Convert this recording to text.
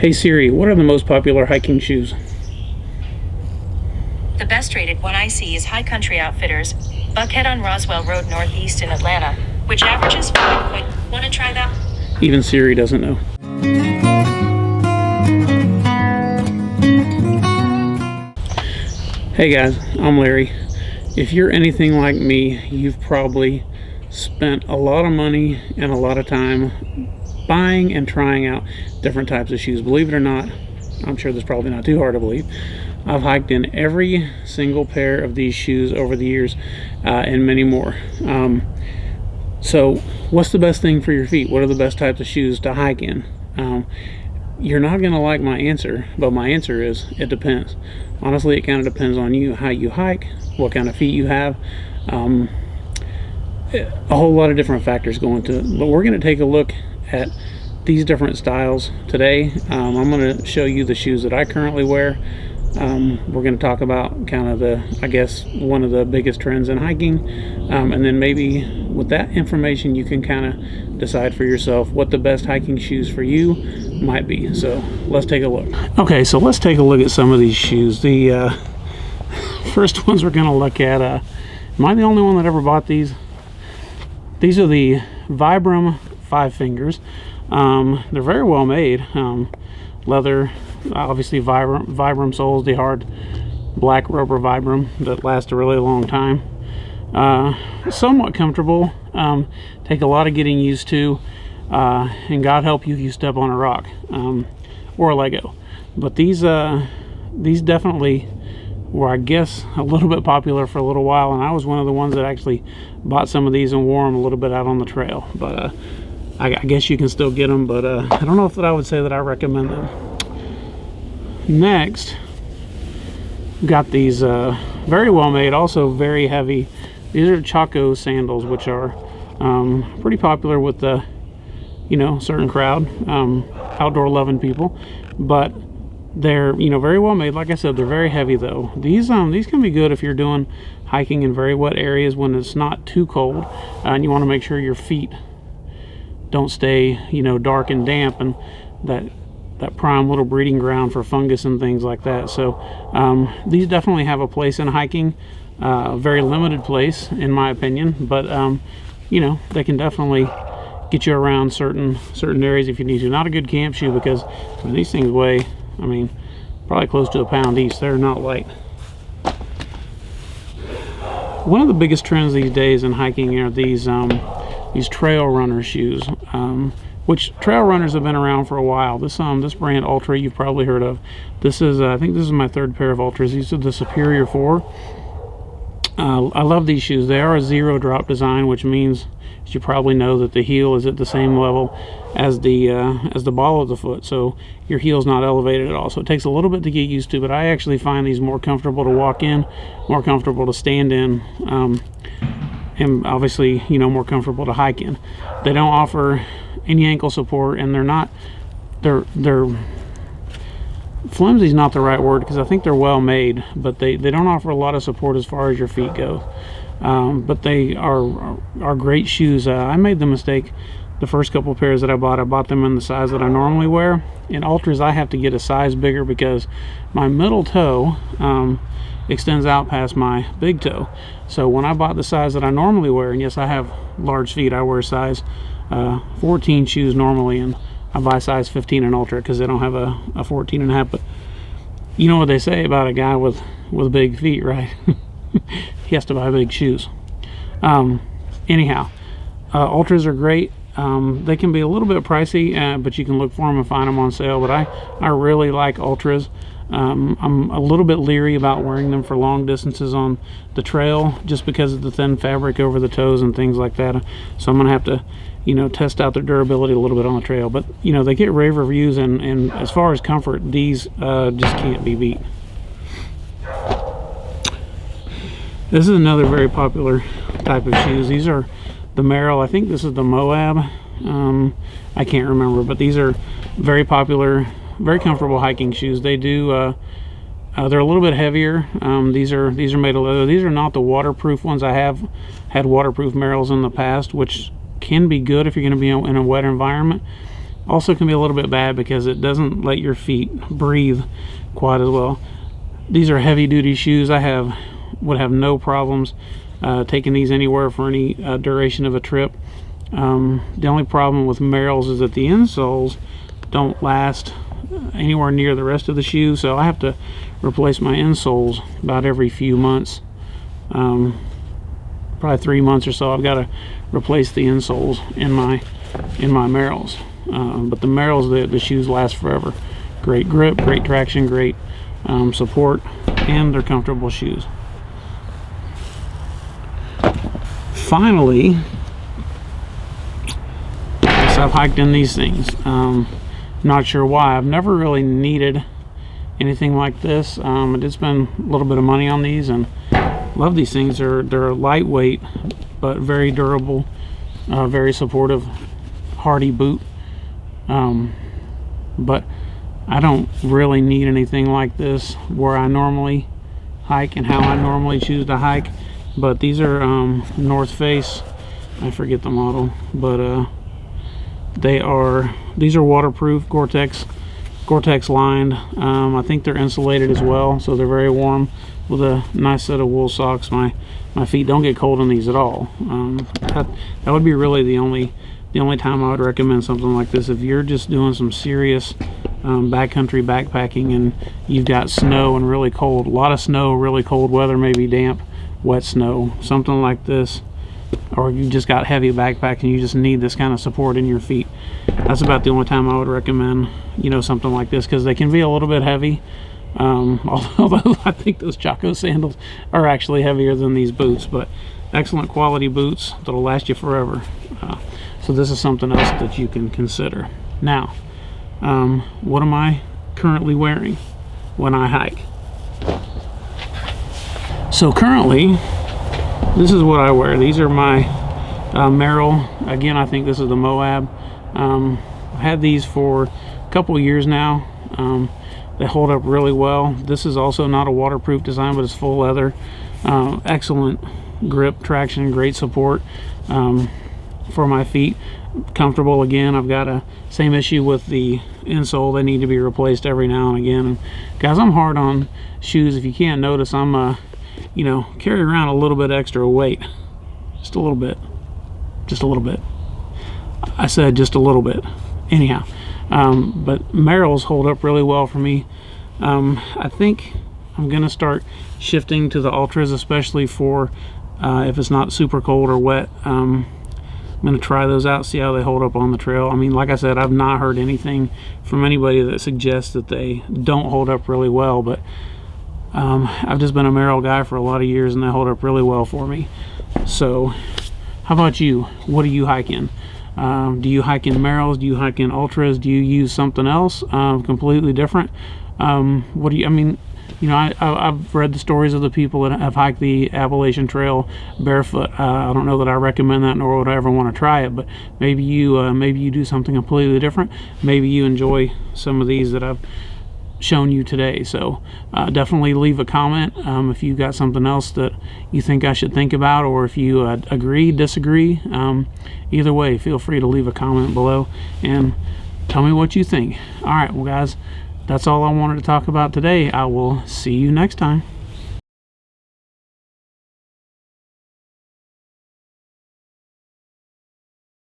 Hey Siri, what are the most popular hiking shoes? The best rated one I see is High Country Outfitters, Buckhead on Roswell Road Northeast in Atlanta, which averages 5. Want to try that? Even Siri doesn't know. Hey guys, I'm Larry. If you're anything like me, you've probably spent a lot of money and a lot of time buying and trying out different types of shoes. Believe it or not, I'm sure that's probably not too hard to believe. I've hiked in every single pair of these shoes over the years, and many more. So what's the best thing for your feet? What are the best types of shoes to hike in? You're not going to like my answer, but my answer is it depends. Honestly, it kind of depends on you, how you hike, what kind of feet you have. A whole lot of different factors go into it, but we're going to take a look at these different styles today. I'm going to show you the shoes that I currently wear. We're going to talk about kind of I guess one of the biggest trends in hiking, and then maybe with that information you can kind of decide for yourself what the best hiking shoes for you might be. So let's take a look. Okay, so let's take a look at some of these shoes. The first ones we're going to look at, am I the only one that ever bought these? These are the Vibram 5 Fingers. They're very well made. Leather, obviously Vibram soles, the hard black rubber Vibram that lasts a really long time. Somewhat comfortable, take a lot of getting used to, and God help you if you step on a rock or a Lego. But these definitely were, I guess, a little bit popular for a little while, and I was one of the ones that actually bought some of these and wore them a little bit out on the trail. But I guess you can still get them, but I don't know if that I would say that I recommend them. Next, got these very well made, also very heavy. These are Chaco sandals, which are pretty popular with the certain crowd, outdoor loving people. But they're very well made. Like I said, they're very heavy though. These can be good if you're doing hiking in very wet areas when it's not too cold, and you want to make sure your feet don't stay dark and damp, and that prime little breeding ground for fungus and things like that. So these definitely have a place in hiking, a very limited place in my opinion, but they can definitely get you around certain areas if you need to. Not a good camp shoe because these things weigh, probably close to a pound each. They're not light. One of the biggest trends these days in hiking are these trail runner shoes, which trail runners have been around for a while. This brand Altra, you've probably heard of. This is I think this is my third pair of Altras. These are the Superior 4. I love these shoes. They are a zero drop design, which means, as you probably know, that the heel is at the same level as the ball of the foot, so your heel's not elevated at all. So it takes a little bit to get used to, but I actually find these more comfortable to walk in, more comfortable to stand in, and obviously more comfortable to hike in. They don't offer any ankle support, and they're flimsy is not the right word, because I think they're well made, but they don't offer a lot of support as far as your feet go. But they are great shoes. I made the mistake the first couple pairs that I bought them in the size that I normally wear. In Altras I have to get a size bigger because my middle toe extends out past my big toe. So when I bought the size that I normally wear, and yes, I have large feet, I wear size 14 shoes normally, and I buy size 15 in Ultra because they don't have a 14 and a half. But you know what they say about a guy with big feet, right? He has to buy big shoes. Anyhow, Ultras are great. They can be a little bit pricey, but you can look for them and find them on sale. But I really like Ultras. I'm a little bit leery about wearing them for long distances on the trail just because of the thin fabric over the toes and things like that. So I'm gonna have to test out their durability a little bit on the trail. But they get rave reviews, and as far as comfort, these just can't be beat. This is another very popular type of shoes. These are the Merrell. I think this is the Moab. I can't remember, but these are very popular, very comfortable hiking shoes. They do they're a little bit heavier. These are made of leather. These are not the waterproof ones. I have had waterproof Merrells in the past, which can be good if you're going to be in a wet environment. Also can be a little bit bad because it doesn't let your feet breathe quite as well. These are heavy duty shoes. I would have no problems taking these anywhere for any duration of a trip. The only problem with Merrells is that the insoles don't last anywhere near the rest of the shoe, so I have to replace my insoles about every few months. Probably 3 months or so I've got to replace the insoles in my Merrells. But the Merrells, the shoes last forever. Great grip, great traction, great support, and they're comfortable shoes. Finally, I've hiked in these things. Not sure why. I've never really needed anything like this. I did spend a little bit of money on these and love these things. They're lightweight but very durable, very supportive, hardy boot. But I don't really need anything like this where I normally hike and how I normally choose to hike. But these are North Face, I forget the model, but these are waterproof, Gore-Tex lined. I think they're insulated as well, so they're very warm with a nice set of wool socks. My feet don't get cold in these at all. That would be really the only time I would recommend something like this. If you're just doing some serious backcountry backpacking and you've got snow and really cold, a lot of snow, really cold weather, maybe damp, wet snow, something like this, or you just got heavy backpack and you just need this kind of support in your feet, that's about the only time I would recommend, you know, something like this, because they can be a little bit heavy. Although I think those Chaco sandals are actually heavier than these boots, but excellent quality boots that'll last you forever. So this is something else that you can consider. Now, what am I currently wearing when I hike? So currently, this is what I wear. These are my Merrell. Again, I think this is the Moab. I've had these for a couple years now. They hold up really well. This is also not a waterproof design, but it's full leather. Excellent grip, traction, great support for my feet. Comfortable. Again, I've got a same issue with the insole. They need to be replaced every now and again. And guys, I'm hard on shoes. If you can't notice, I'm you know, carry around a little bit extra weight. Just a little bit. Just a little bit. I said just a little bit. Anyhow, but Merrells hold up really well for me. I think I'm gonna start shifting to the Ultras, especially for if it's not super cold or wet. I'm gonna try those out, see how they hold up on the trail. I mean, like I said, I've not heard anything from anybody that suggests that they don't hold up really well, but I've just been a Merrell guy for a lot of years and they hold up really well for me. So how about you? What do you hike in? Do you hike in Merrells? Do you hike in Ultras? Do you use something else completely different? What do you, I mean, you know, I've read the stories of the people that have hiked the Appalachian Trail barefoot. I don't know that I recommend that, nor would I ever want to try it, but maybe you do something completely different. Maybe you enjoy some of these that I've shown you today. So definitely leave a comment if you got something else that you think I should think about, or if you agree, disagree. Either way, feel free to leave a comment below and tell me what you think. All right, well guys, that's all I wanted to talk about today. I will see you next time.